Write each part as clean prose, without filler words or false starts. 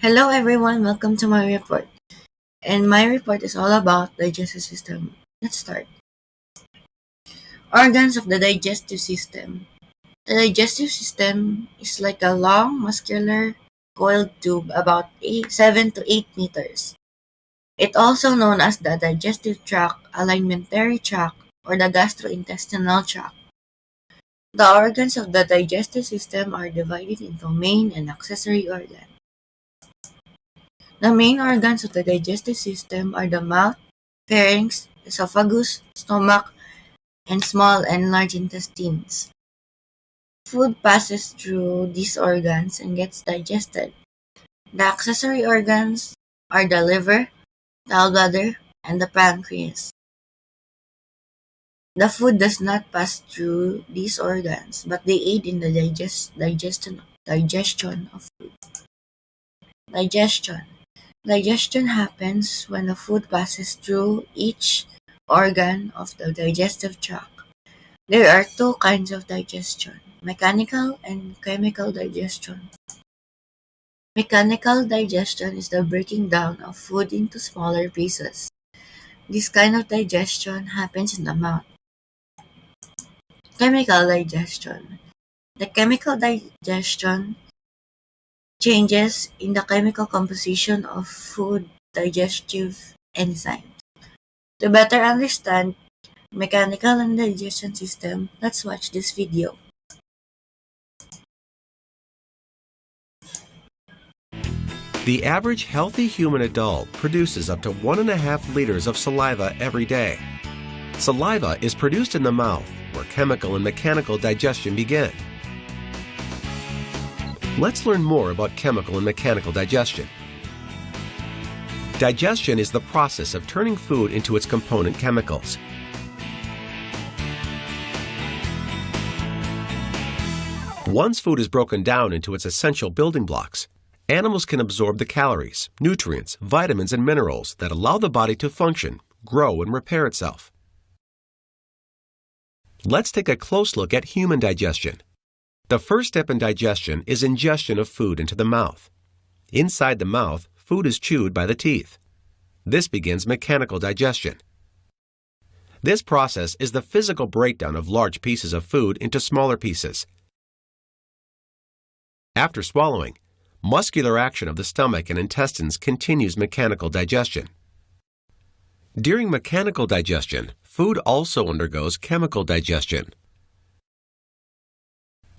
Hello everyone, welcome to my report. And my report is all about digestive system. Let's start. Organs of the digestive system. The digestive system is like a long, muscular, coiled tube about 7 to 8 meters. It also known as the digestive tract, alimentary tract, or the gastrointestinal tract. The organs of the digestive system are divided into main and accessory organs. The main organs of the digestive system are the mouth, pharynx, esophagus, stomach, and small and large intestines. Food passes through these organs and gets digested. The accessory organs are the liver, gallbladder, and the pancreas. The food does not pass through these organs, but they aid in the digestion of food. Digestion. Digestion happens when the food passes through each organ of the digestive tract. There are two kinds of digestion: mechanical and chemical digestion. Mechanical digestion is the breaking down of food into smaller pieces. This kind of digestion happens in the mouth. Chemical digestion. The chemical digestion changes in the chemical composition of food digestive enzymes. To better understand mechanical and digestion system, let's watch this video. The average healthy human adult produces up to 1.5 liters of saliva every day. Saliva is produced in the mouth, where chemical and mechanical digestion begin. Let's learn more about chemical and mechanical digestion. Digestion is the process of turning food into its component chemicals. Once food is broken down into its essential building blocks, animals can absorb the calories, nutrients, vitamins, and minerals that allow the body to function, grow, and repair itself. Let's take a close look at human digestion. The first step in digestion is ingestion of food into the mouth. Inside the mouth, food is chewed by the teeth. This begins mechanical digestion. This process is the physical breakdown of large pieces of food into smaller pieces. After swallowing, muscular action of the stomach and intestines continues mechanical digestion. During mechanical digestion, food also undergoes chemical digestion.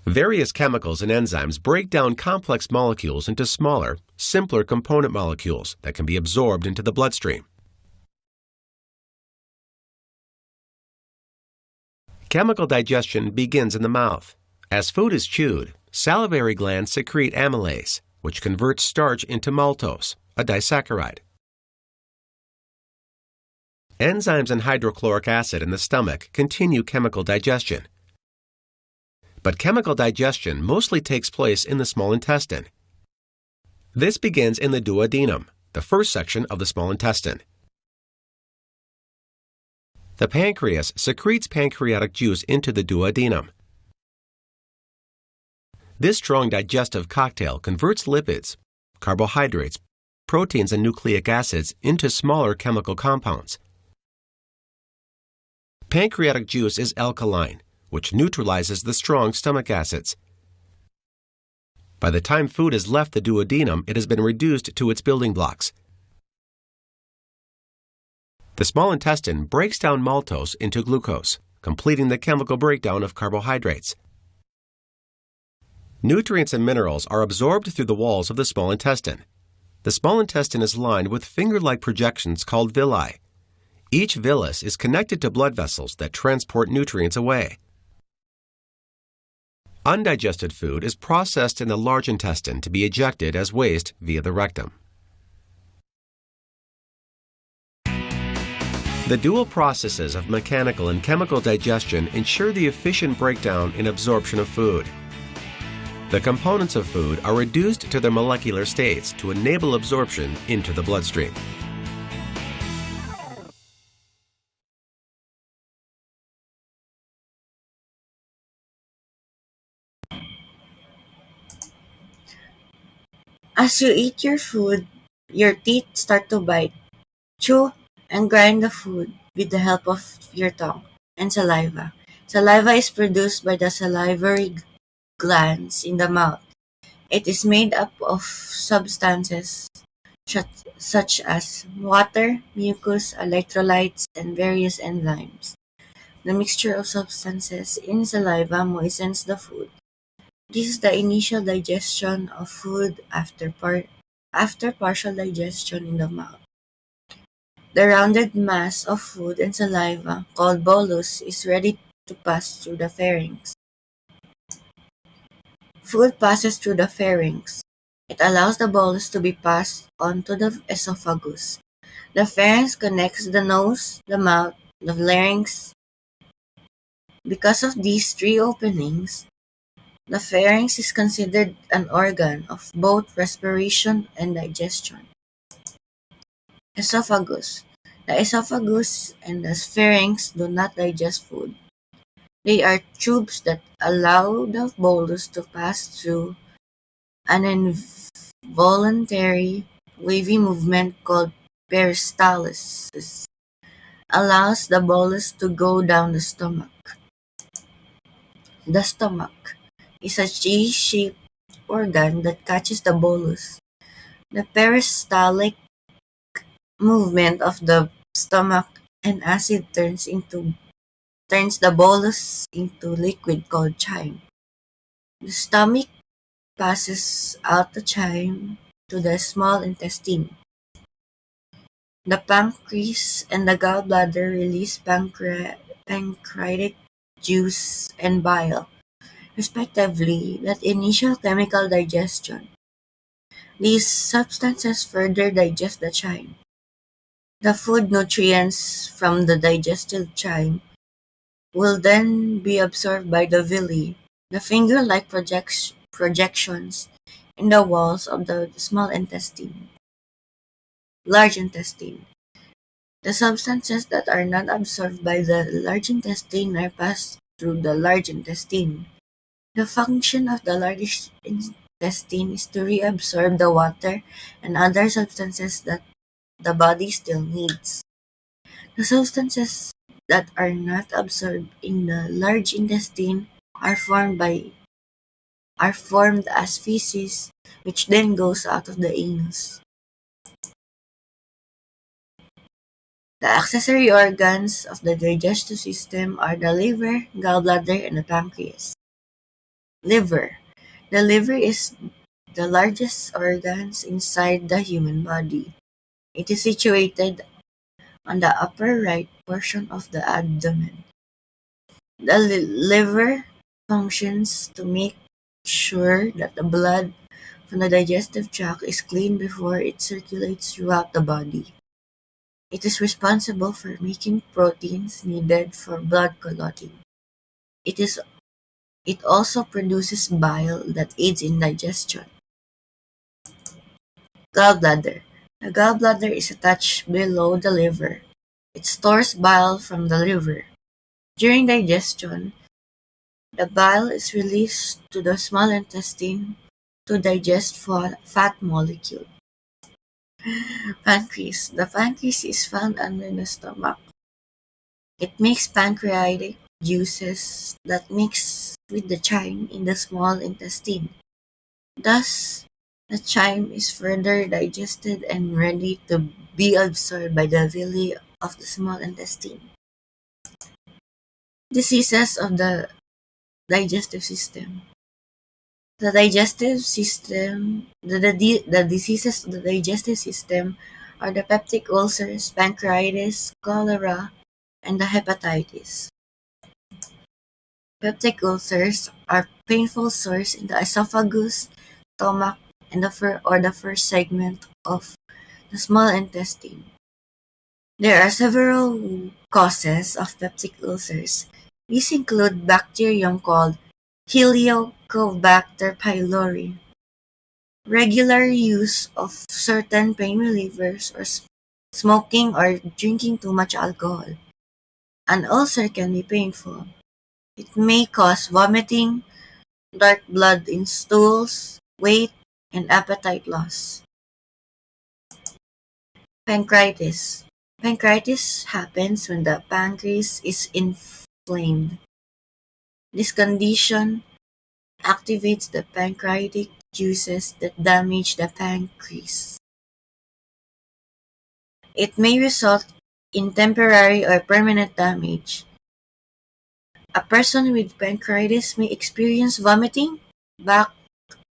Various chemicals and enzymes break down complex molecules into smaller, simpler component molecules that can be absorbed into the bloodstream. Chemical digestion begins in the mouth. As food is chewed, salivary glands secrete amylase, which converts starch into maltose, a disaccharide. Enzymes and hydrochloric acid in the stomach continue chemical digestion. But chemical digestion mostly takes place in the small intestine. This begins in the duodenum, the first section of the small intestine. The pancreas secretes pancreatic juice into the duodenum. This strong digestive cocktail converts lipids, carbohydrates, proteins, and nucleic acids into smaller chemical compounds. Pancreatic juice is alkaline, which neutralizes the strong stomach acids. By the time food has left the duodenum, it has been reduced to its building blocks. The small intestine breaks down maltose into glucose, completing the chemical breakdown of carbohydrates. Nutrients and minerals are absorbed through the walls of the small intestine. The small intestine is lined with finger-like projections called villi. Each villus is connected to blood vessels that transport nutrients away. Undigested food is processed in the large intestine to be ejected as waste via the rectum. The dual processes of mechanical and chemical digestion ensure the efficient breakdown and absorption of food. The components of food are reduced to their molecular states to enable absorption into the bloodstream. As you eat your food, your teeth start to bite, chew, and grind the food with the help of your tongue and saliva. Saliva is produced by the salivary glands in the mouth. It is made up of substances such as water, mucus, electrolytes, and various enzymes. The mixture of substances in saliva moistens the food. This is the initial digestion of food after partial digestion in the mouth. The rounded mass of food and saliva, called bolus, is ready to pass through the pharynx. Food passes through the pharynx. It allows the bolus to be passed on to the esophagus. The pharynx connects the nose, the mouth, the larynx. Because of these three openings, the pharynx is considered an organ of both respiration and digestion. Esophagus. The esophagus and the pharynx do not digest food. They are tubes that allow the bolus to pass through. An involuntary, wavy movement called peristalsis allows the bolus to go down the stomach. The stomach is a G-shaped organ that catches the bolus. The peristaltic movement of the stomach and acid turns the bolus into liquid called chyme. The stomach passes out the chyme to the small intestine. The pancreas and the gallbladder release pancreatic juice and bile, respectively, that initial chemical digestion. These substances further digest the chyme. The food nutrients from the digested chyme will then be absorbed by the villi, the finger-like projections in the walls of the small intestine, large intestine. The substances that are not absorbed by the large intestine are passed through the large intestine. The function of the large intestine is to reabsorb the water and other substances that the body still needs. The substances that are not absorbed in the large intestine are formed as feces, which then goes out of the anus. The accessory organs of the digestive system are the liver, gallbladder, and the pancreas. Liver. The liver is the largest organ inside the human body. It is situated on the upper right portion of the abdomen. The liver functions to make sure that the blood from the digestive tract is clean before it circulates throughout the body. It is responsible for making proteins needed for blood clotting. It also produces bile that aids in digestion. Gallbladder. The gallbladder is attached below the liver. It stores bile from the liver. During digestion, the bile is released to the small intestine to digest fat molecule. Pancreas. The pancreas is found under the stomach. It makes pancreatic juices that mix with the chyme in the small intestine. Thus, the chyme is further digested and ready to be absorbed by the villi of the small intestine. Diseases of the digestive system. The diseases of the digestive system are the peptic ulcers, pancreatitis, cholera, and the hepatitis. Peptic ulcers are painful sores in the esophagus, stomach, and the first segment of the small intestine. There are several causes of peptic ulcers. These include bacterium called Helicobacter pylori, regular use of certain pain relievers, or smoking or drinking too much alcohol. An ulcer can be painful. It may cause vomiting, dark blood in stools, weight, and appetite loss. Pancreatitis. Pancreatitis happens when the pancreas is inflamed. This condition activates the pancreatic juices that damage the pancreas. It may result in temporary or permanent damage. A person with pancreatitis may experience vomiting, back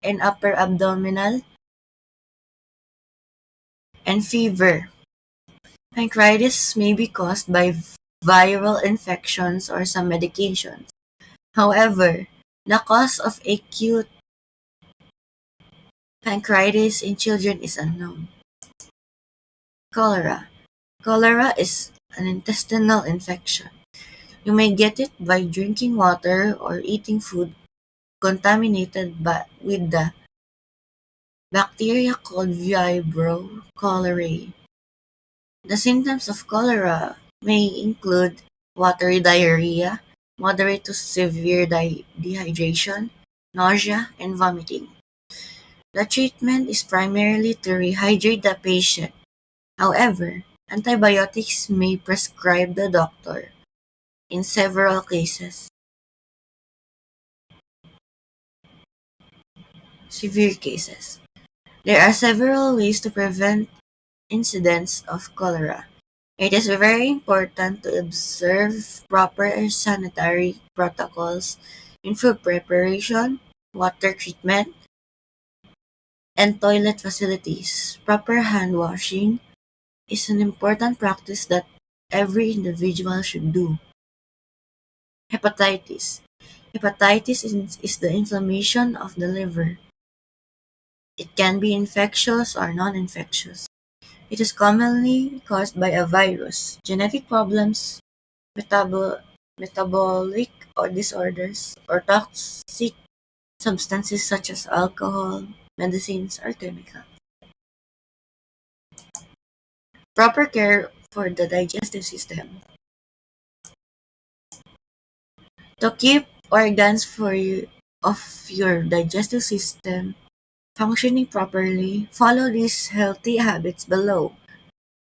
and upper abdominal, and fever. Pancreatitis may be caused by viral infections or some medications. However, the cause of acute pancreatitis in children is unknown. Cholera. Cholera is an intestinal infection. You may get it by drinking water or eating food contaminated with the bacteria called Vibrio cholerae. The symptoms of cholera may include watery diarrhea, moderate to severe dehydration, nausea, and vomiting. The treatment is primarily to rehydrate the patient. However, antibiotics may prescribe the doctor in several cases. Severe cases. There are several ways to prevent incidents of cholera. It is very important to observe proper sanitary protocols in food preparation, water treatment, and toilet facilities. Proper hand washing is an important practice that every individual should do. Hepatitis. Hepatitis is the inflammation of the liver. It can be infectious or non-infectious. It is commonly caused by a virus, genetic problems, metabolic or disorders, or toxic substances such as alcohol, medicines, or chemicals. Proper care for the digestive system. To keep organs of your digestive system functioning properly, follow these healthy habits below.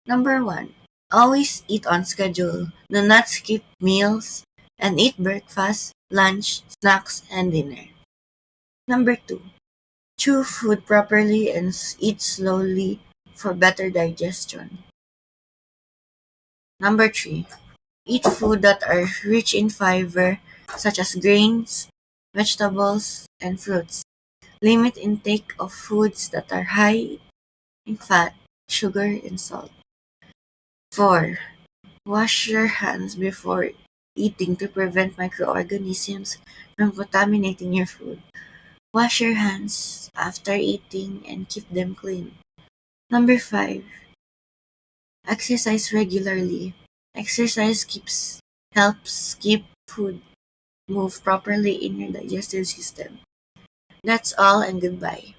Number 1. Always eat on schedule. Do not skip meals and eat breakfast, lunch, snacks, and dinner. Number 2. Chew food properly and eat slowly for better digestion. Number 3. Eat food that are rich in fiber such as grains, vegetables, and fruits. Limit intake of foods that are high in fat, sugar, and salt. 4. Wash your hands before eating to prevent microorganisms from contaminating your food. Wash your hands after eating and keep them clean. Number 5. Exercise regularly. Exercise helps keep food move properly in your digestive system. That's all and goodbye.